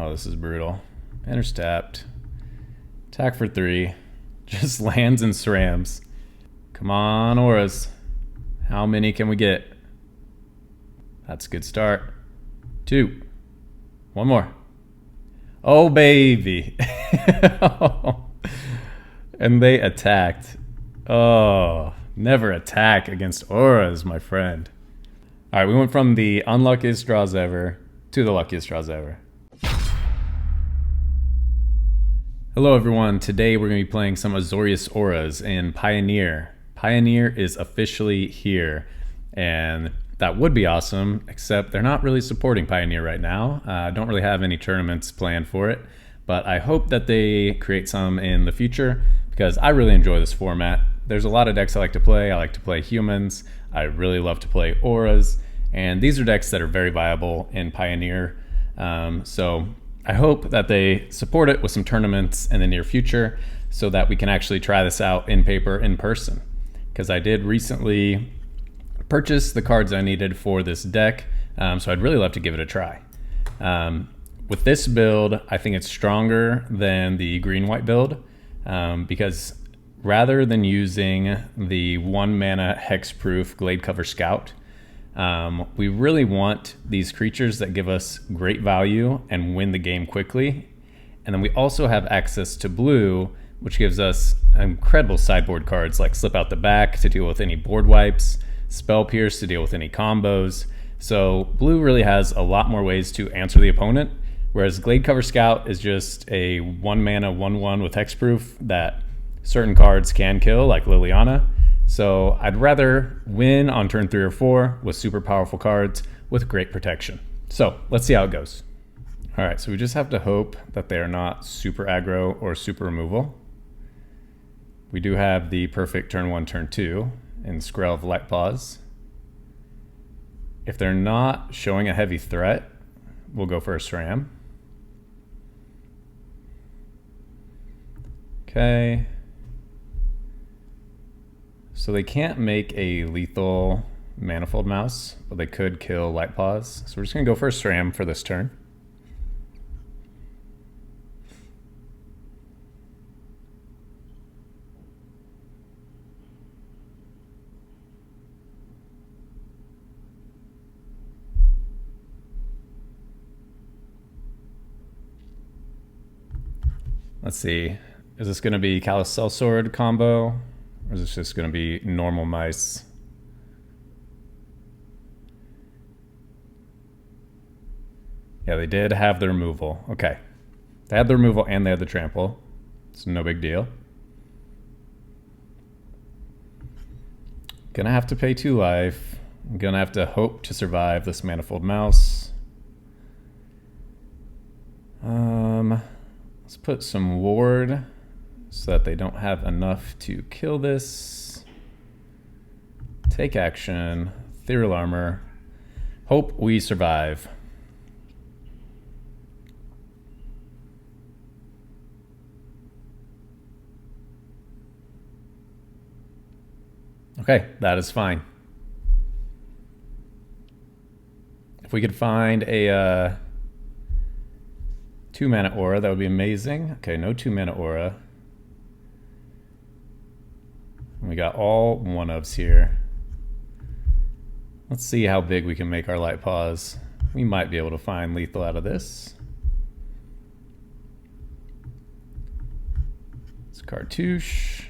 Oh, this is brutal. Enters tapped. Attack for 3. Just lands and SRAMs. Come on, auras. How many can we get? That's a good start. 2. One more. Oh, baby. And they attacked. Oh, never attack against auras, my friend. All right, we went from the unluckiest draws ever to the luckiest draws ever. Hello everyone, today we're going to be playing some Azorius auras in Pioneer. Pioneer is officially here, and that would be awesome, except they're not really supporting Pioneer right now. Don't really have any tournaments planned for it, but I hope that they create some in the future because I really enjoy this format. There's a lot of decks I like to play. I like to play humans. I really love to play auras, and these are decks that are very viable in Pioneer. So I hope that they support it with some tournaments in the near future so that we can actually try this out in paper in person. Because I did recently purchase the cards I needed for this deck, so I'd really love to give it a try. With this build, I think it's stronger than the green-white build because rather than using the 1 mana hexproof Gladecover Scout, we really want these creatures that give us great value and win the game quickly. And then we also have access to blue, which gives us incredible sideboard cards like Slip Out the Back to deal with any board wipes, Spell Pierce to deal with any combos. So blue really has a lot more ways to answer the opponent, whereas Gladecover Scout is just a 1 mana 1/1 with hexproof that certain cards can kill, like Liliana. So I'd rather win on turn 3 or 4 with super powerful cards with great protection. So let's see how it goes. All right, so we just have to hope that they are not super aggro or super removal. We do have the perfect turn 1, turn 2 in Skrelv Lightpaws. If they're not showing a heavy threat, we'll go for a SRAM. Okay. So they can't make a lethal Manifold Mouse, but they could kill Lightpaws. So we're just gonna go for a SRAM for this turn. Let's see, is this gonna be Callous Sellsword combo? Or is this just going to be normal mice? Yeah, they did have the removal. Okay. They had the removal and they had the trample. It's no big deal. Gonna have to pay 2 life. I'm gonna have to hope to survive this Manifold Mouse. Let's put some ward so that they don't have enough to kill this. Take action, Ethereal Armor. Hope we survive. Okay, that is fine. If we could find a 2 mana aura, that would be amazing. Okay, no 2 mana aura. We got all 1-ofs here. Let's see how big we can make our Lightpaws. We might be able to find lethal out of this. It's Cartouche.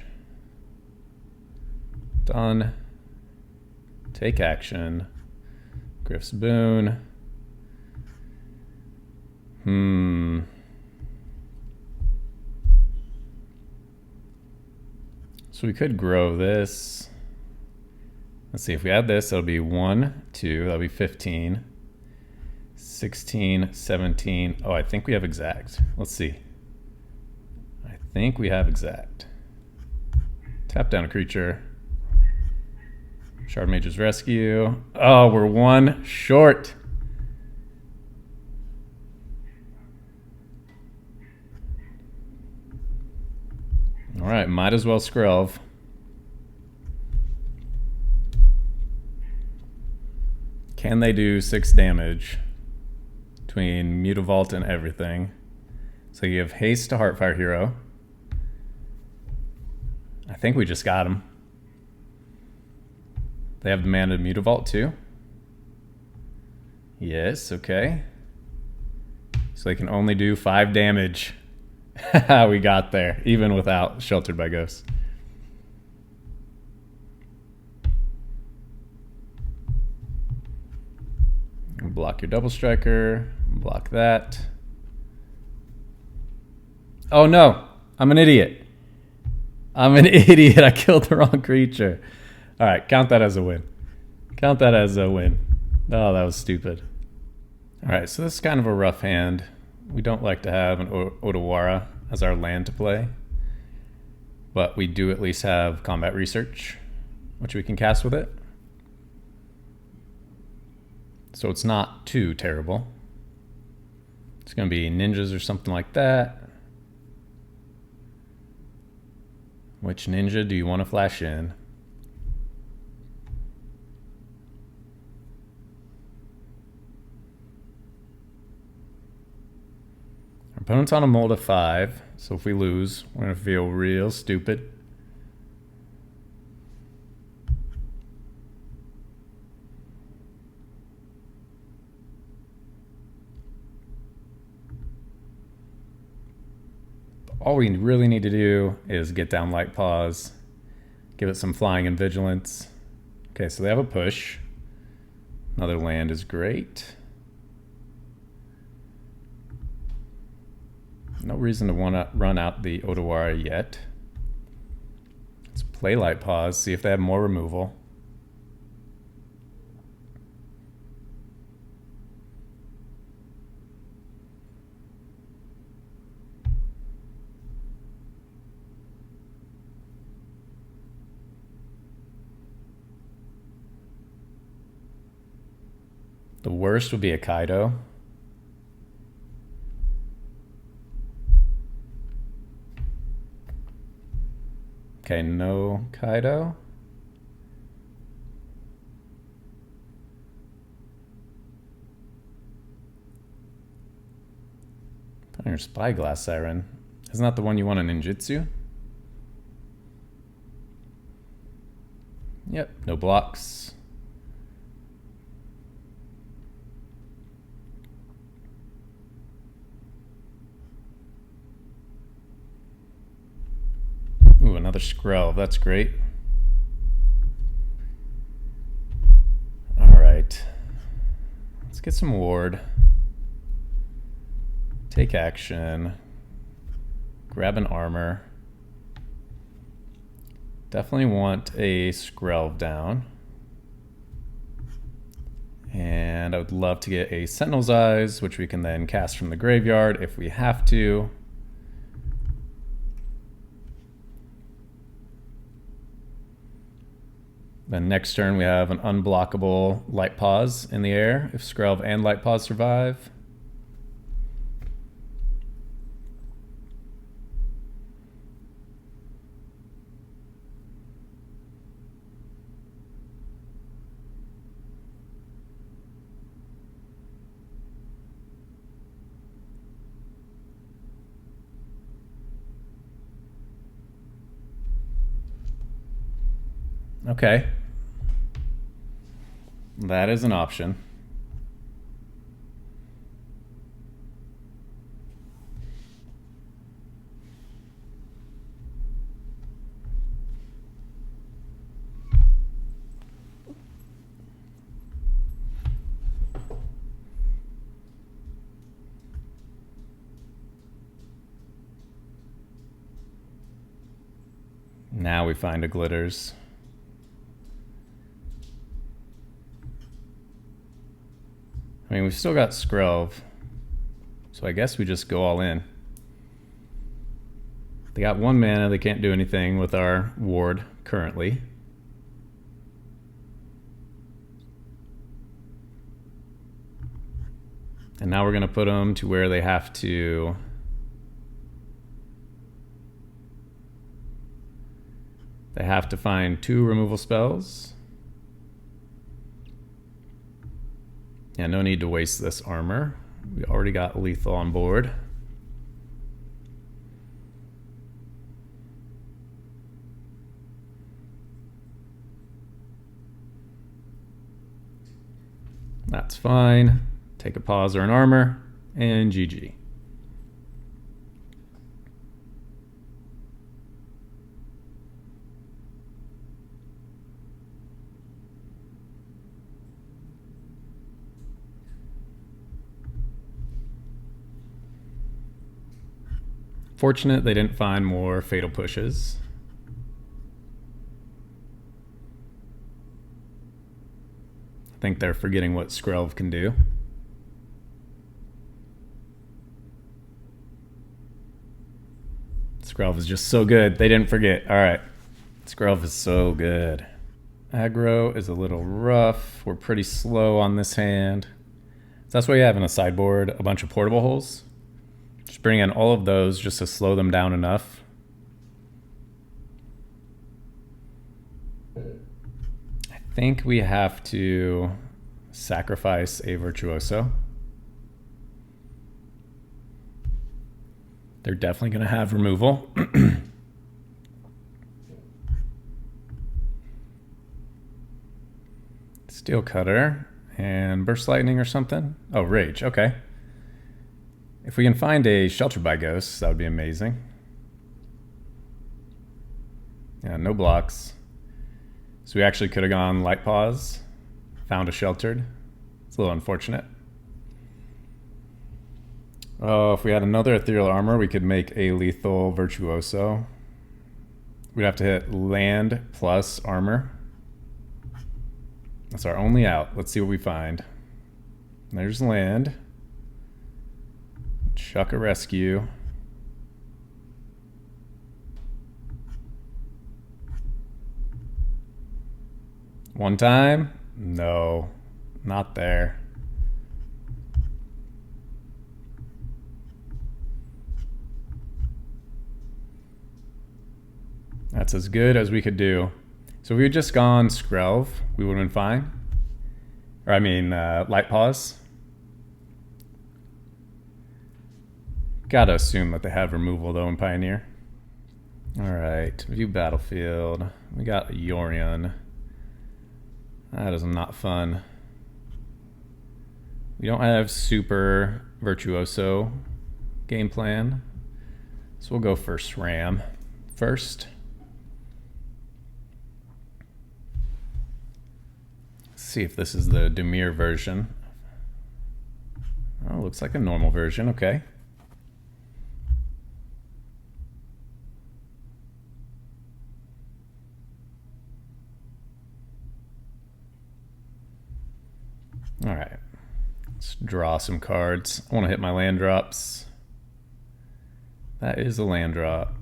Done. Take action. Griff's Boon. So we could grow this. Let's see, if we add this, that'll be 1, 2, that'll be 15, 16, 17. Oh, I think we have exact. Let's see. I think we have exact. Tap down a creature. Shard Mage's Rescue. Oh, we're 1 short. All right, might as well Skrelv. Can they do 6 damage to between Mutavault and everything. So you have haste to Heartfire Hero. I think we just got him. They have the mana to Mutavault too. Yes, okay. So they can only do 5 damage. We got there, even without Sheltered by Ghosts. Block your Double Striker. Block that. Oh no! I'm an idiot. I'm an idiot. I killed the wrong creature. Alright, count that as a win. Count that as a win. Oh, that was stupid. Alright, so this is kind of a rough hand. We don't like to have an Otawara as our land to play. But we do at least have Combat Research, which we can cast with it. So it's not too terrible. It's going to be ninjas or something like that. Which ninja do you want to flash in? Our opponent's on a mold of 5, so if we lose, we're going to feel real stupid. All we really need to do is get down Light Paws, give it some flying and vigilance. Okay, so they have a push. Another land is great. No reason to want to run out the Otawara yet. Let's play Light Paws, see if they have more removal. The worst would be a Kaido. Okay, no Kaido. Put on your Spyglass Siren. Isn't that the one you want in ninjutsu? Yep, no blocks. Ooh, another Skrelv. That's great. Alright. Let's get some ward. Take action. Grab an armor. Definitely want a Skrelv down. And I would love to get a Sentinel's Eyes, which we can then cast from the graveyard if we have to. Then next turn we have an unblockable Light Paws in the air if Skrelv and Light Paws survive. Okay. That is an option. Now we find a Glitters. I mean, we've still got Skrelv, so I guess we just go all in. They got 1 mana, they can't do anything with our ward currently. And now we're going to put them to where they have to... They have to find 2 removal spells. Yeah, no need to waste this armor. We already got lethal on board. That's fine. Take a pause or an armor, and GG. Fortunate they didn't find more fatal pushes. I think they're forgetting what Skrelv can do. Skrelv is just so good. They didn't forget. All right. Skrelv is so good. Aggro is a little rough. We're pretty slow on this hand. So that's why you have in the sideboard a bunch of portable holes. Just bring in all of those just to slow them down enough. I think we have to sacrifice a Virtuoso. They're definitely going to have removal. Steel Cutter and Burst Lightning or something. Oh, Rage. Okay. If we can find a Sheltered by Ghosts, that would be amazing. Yeah, no blocks. So we actually could have gone Light Pause, found a Sheltered. It's a little unfortunate. Oh, if we had another Ethereal Armor, we could make a lethal Virtuoso. We'd have to hit land plus armor. That's our only out. Let's see what we find. There's land. Chuck a rescue. One time? No, not there. That's as good as we could do. So if we had just gone Skrelv, we would have been fine. Or I mean, Light Pause. Gotta assume that they have removal though in Pioneer. Alright, view battlefield. We got Yorion. That is not fun. We don't have super Virtuoso game plan. So we'll go for SRAM first. Let's see if this is the Dimir version. Oh, looks like a normal version, okay. All right, let's draw some cards. I want to hit my land drops. That is a land drop.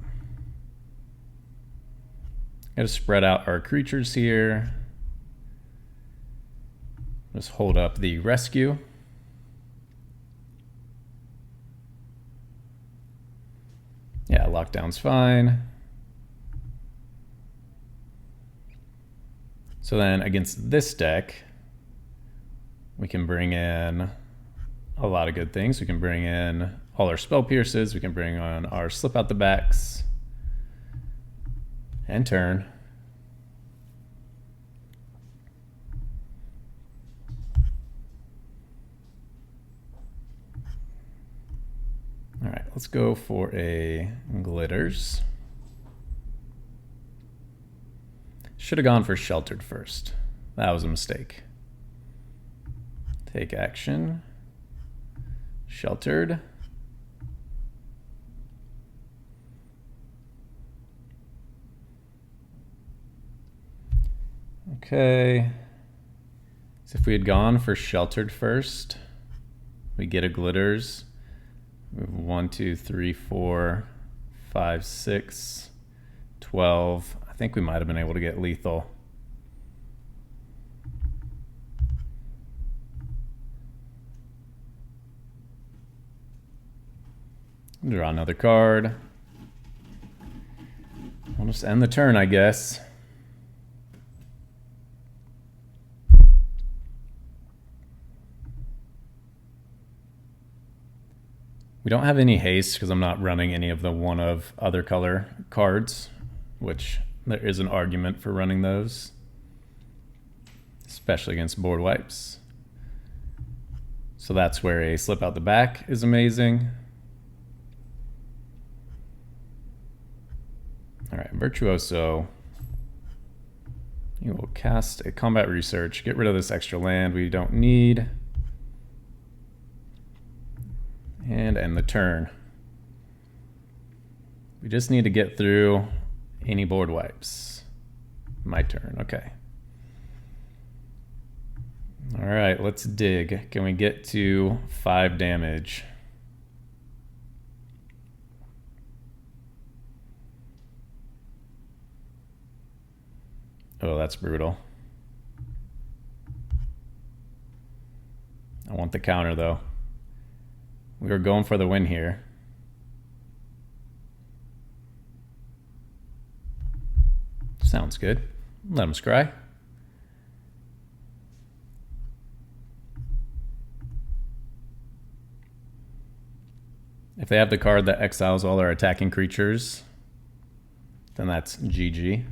Gotta spread out our creatures here. Just hold up the rescue. Yeah, lockdown's fine. So then against this deck, we can bring in a lot of good things. We can bring in all our Spell Pierces. We can bring on our Slip Out the Backs. And turn. All right, let's go for a Glitters. Should have gone for Sheltered first. That was a mistake. Take action. Sheltered. Okay. So if we had gone for Sheltered first, we get a Glitters. We have 1, 2, 3, 4, 5, 6, 12. I think we might have been able to get lethal. Draw another card. We'll just end the turn, I guess. We don't have any haste because I'm not running any of the one of other color cards, which there is an argument for running those, especially against board wipes. So that's where a slip out the back is amazing. All right, Virtuoso. You will cast a combat research, get rid of this extra land we don't need, and end the turn. We just need to get through any board wipes. My turn, okay. All right, let's dig. Can we get to 5 damage? Oh, that's brutal. I want the counter though. We were going for the win here. Sounds good. Let him scry. If they have the card that exiles all their attacking creatures, then that's GG.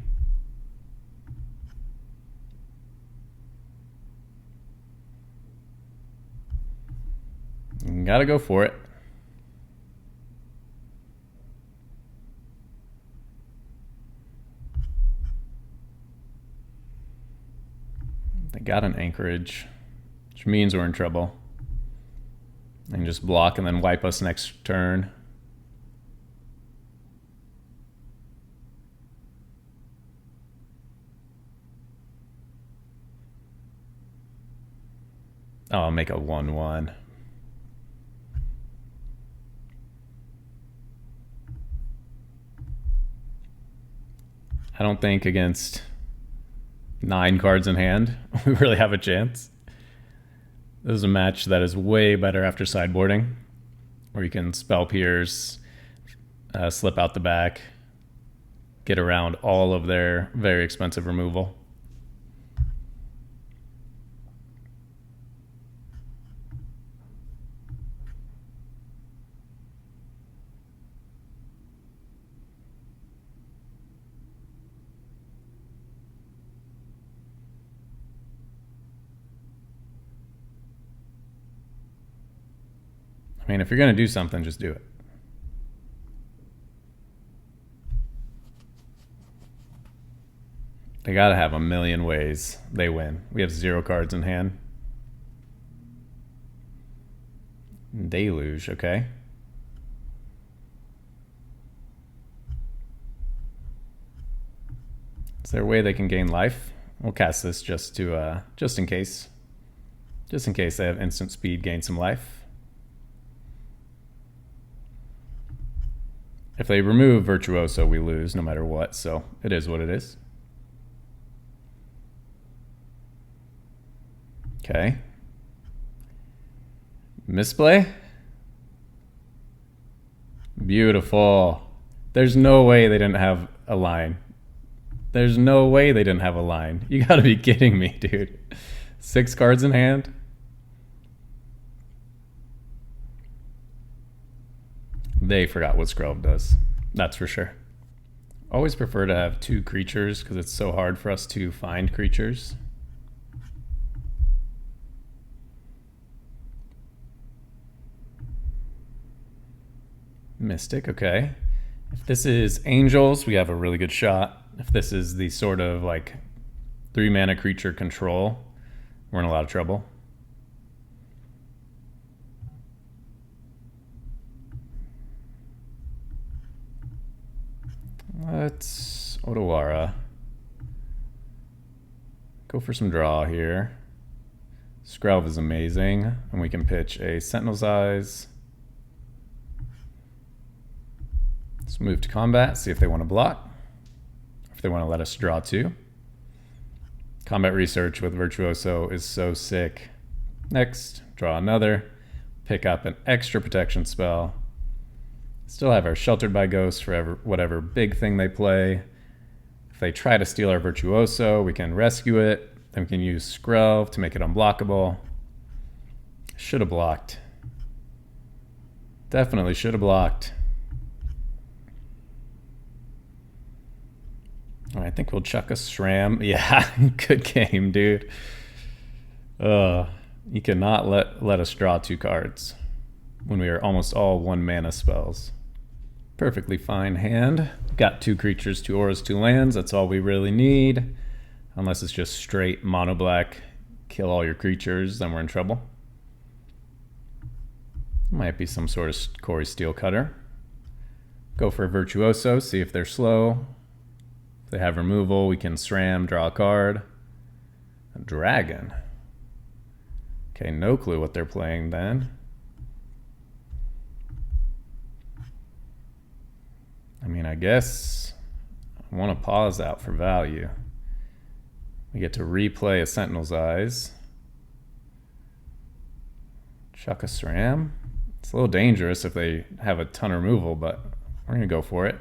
Gotta go for it. They got an anchorage, which means we're in trouble. They can just block and then wipe us next turn. Oh, I'll make a 1/1. I don't think against 9 cards in hand we really have a chance. This is a match that is way better after sideboarding, where you can spell pierce, slip out the back, get around all of their very expensive removal. I mean, if you're going to do something, just do it. They got to have a million ways they win. We have 0 cards in hand. Deluge, okay. Is there a way they can gain life? We'll cast this just in case. Just in case they have instant speed, gain some life. If they remove Virtuoso, we lose no matter what, so it is what it is. Okay. Misplay? Beautiful. There's no way they didn't have a line. There's no way they didn't have a line. You gotta be kidding me, dude. 6 cards in hand? They forgot what Scrub does. That's for sure. Always prefer to have 2 creatures because it's so hard for us to find creatures. Mystic, okay. If this is Angels, we have a really good shot. If this is the sort of like 3 mana creature control, we're in a lot of trouble. Let's Otawara. Go for some draw here. Skrelv is amazing, and we can pitch a Sentinel's Eyes. Let's move to combat, see if they want to block, if they want to let us draw 2. Combat Research with Virtuoso is so sick. Next, draw another, pick up an extra protection spell. Still have our Sheltered by Ghosts for whatever big thing they play. If they try to steal our Virtuoso, we can rescue it. Then we can use Skrelv to make it unblockable. Should have blocked. Definitely should have blocked. All right, I think we'll chuck a SRAM. Yeah, good game, dude. You cannot let us draw 2 cards when we are almost all 1 mana spells. Perfectly fine hand. Got 2 creatures, 2 auras, 2 lands. That's all we really need. Unless it's just straight mono black, kill all your creatures, then we're in trouble. Might be some sort of Corey Steelcutter. Go for a Virtuoso, see if they're slow. If they have removal, we can SRAM, draw a card. A Dragon. Okay, no clue what they're playing then. I mean, I guess I want to pause out for value. We get to replay a Sentinel's Eyes. Chuck a SRAM. It's a little dangerous if they have a ton of removal, but we're going to go for it.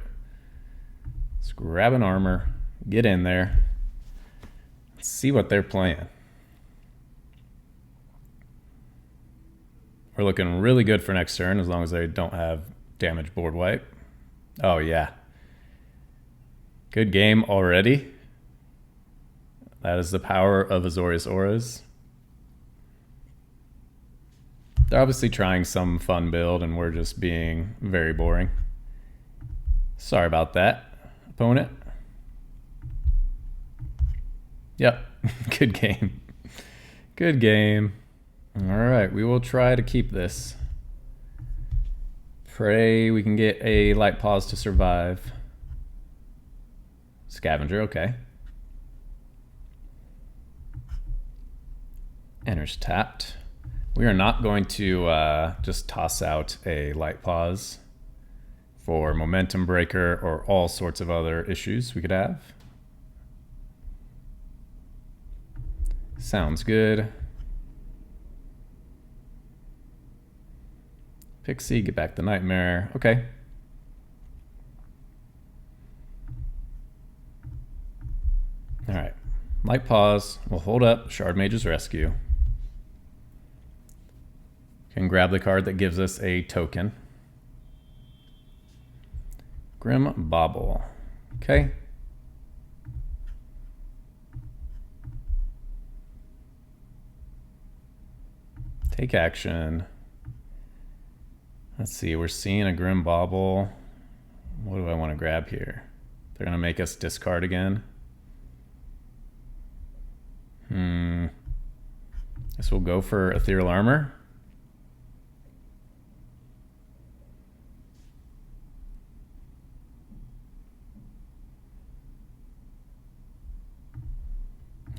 Let's grab an armor, get in there. Let's see what they're playing. We're looking really good for next turn as long as they don't have damage board wipe. Oh, yeah. Good game already. That is the power of Azorius Auras. They're obviously trying some fun build, and we're just being very boring. Sorry about that, opponent. Yep, good game. Good game. All right, we will try to keep this. Pray we can get a light pause to survive. Scavenger, okay. Enters tapped. We are not going to just toss out a light pause for momentum breaker or all sorts of other issues we could have. Sounds good. Pixie, get back the Nightmare. Okay. All right. Light pause. We'll hold up Shard Mage's Rescue. Can grab the card that gives us a token. Grim Bauble. Okay. Take action. Let's see, we're seeing a Grim Bauble. What do I want to grab here? They're going to make us discard again. Guess we'll go for Ethereal Armor.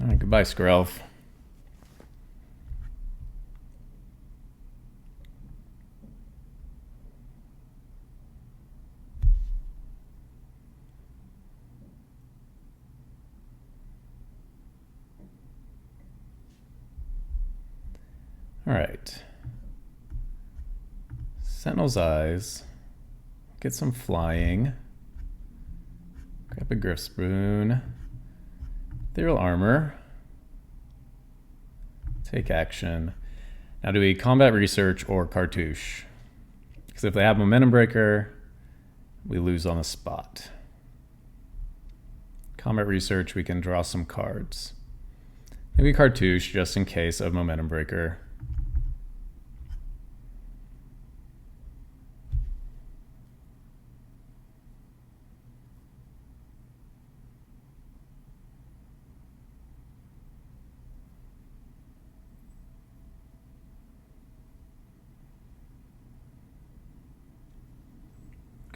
All right, goodbye, Skrelv. All right. Sentinel's Eyes. Get some flying. Grab a Griff Spoon. Ethereal Armor. Take action. Now do we Combat Research or Cartouche? Because if they have Momentum Breaker, we lose on the spot. Combat Research, we can draw some cards. Maybe Cartouche just in case of Momentum Breaker.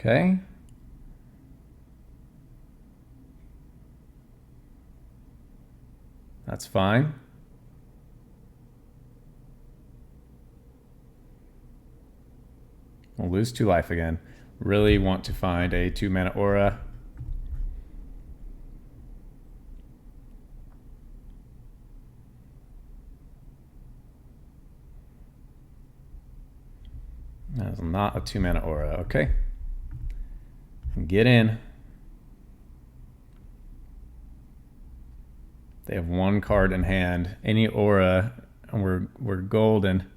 Okay. That's fine. We'll lose 2 life again. Really want to find a 2-mana aura. That is not a 2-mana aura. Okay. Get in. They have 1 card in hand. Any aura, and we're golden.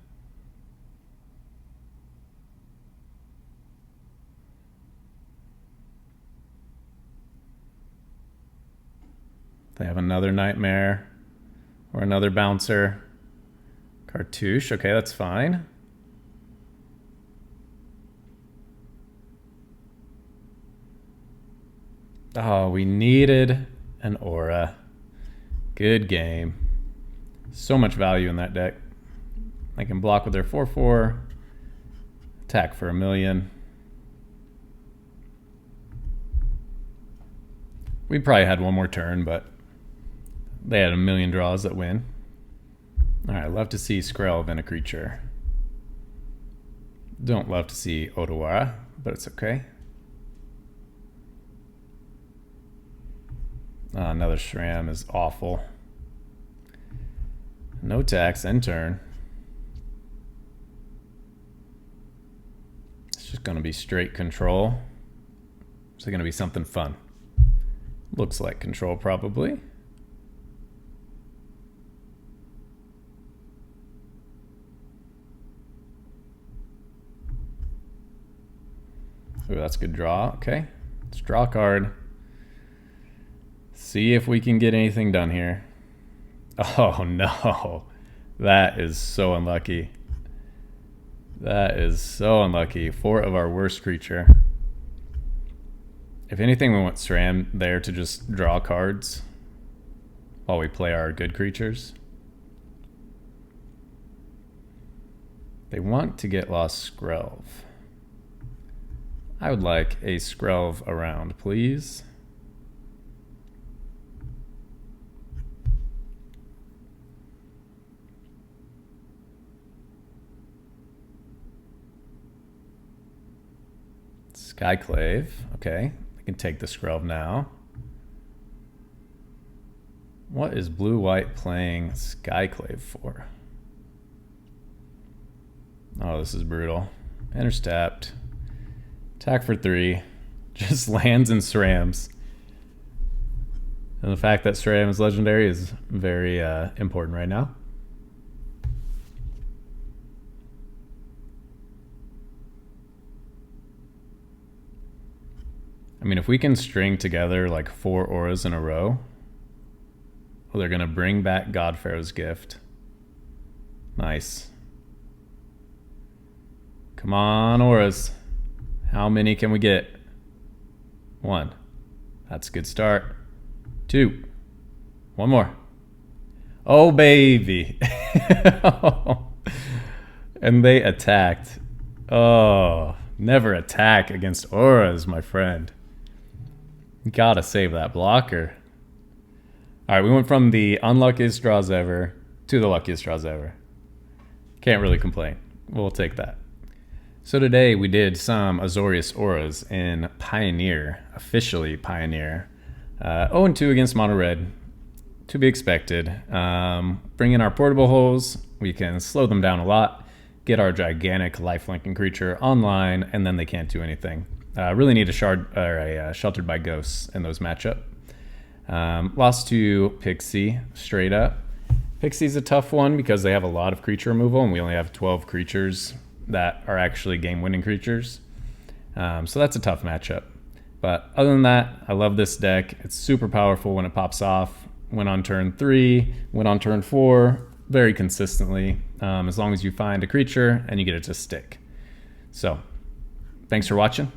They have another Nightmare or another Bouncer. Cartouche, okay, that's fine. Oh, we needed an Aura. Good game. So much value in that deck. I can block with their 4/4. Attack for 1,000,000. We probably had one more turn, but they had 1,000,000 draws that win. Alright, love to see Skrelv in a creature. Don't love to see Otawara, but it's okay. Another Shram is awful. No tax, end turn. It's just going to be straight control. Is it going to be something fun? Looks like control, probably. Ooh, that's a good draw. Okay, let's draw a card. See if we can get anything done here. Oh no, that is so unlucky. That is so unlucky. 4 of our worst creature. If anything, we want SRAM there to just draw cards while we play our good creatures. They want to get lost Skrelv. I would like a Skrelv around, please. Skyclave, okay. I can take the Skrelv now. What is blue-white playing Skyclave for? Oh, this is brutal. Enters tapped. Attack for 3. Just lands and SRAMs. And the fact that SRAM is legendary is very important right now. I mean, if we can string together like 4 auras in a row, well, they're going to bring back God Pharaoh's Gift. Nice. Come on, auras. How many can we get? 1. That's a good start. 2. 1 more. Oh, baby. And they attacked. Oh, never attack against auras, my friend. Gotta save that blocker. Alright, we went from the unluckiest draws ever to the luckiest draws ever. Can't really complain. We'll take that. So today we did some Azorius auras in Pioneer, officially Pioneer. 0-2 against Mon-Wed, to be expected. Bring in our portable holes, we can slow them down a lot, get our gigantic lifelinking creature online, and then they can't do anything. Really need a shard or a Sheltered by Ghosts in those matchup. Lost to Pixie straight up. Pixie's a tough one because they have a lot of creature removal and we only have 12 creatures that are actually game-winning creatures. So that's a tough matchup. But other than that, I love this deck. It's super powerful when it pops off. Went on turn 3, went on turn 4, very consistently, as long as you find a creature and you get it to stick. So, thanks for watching.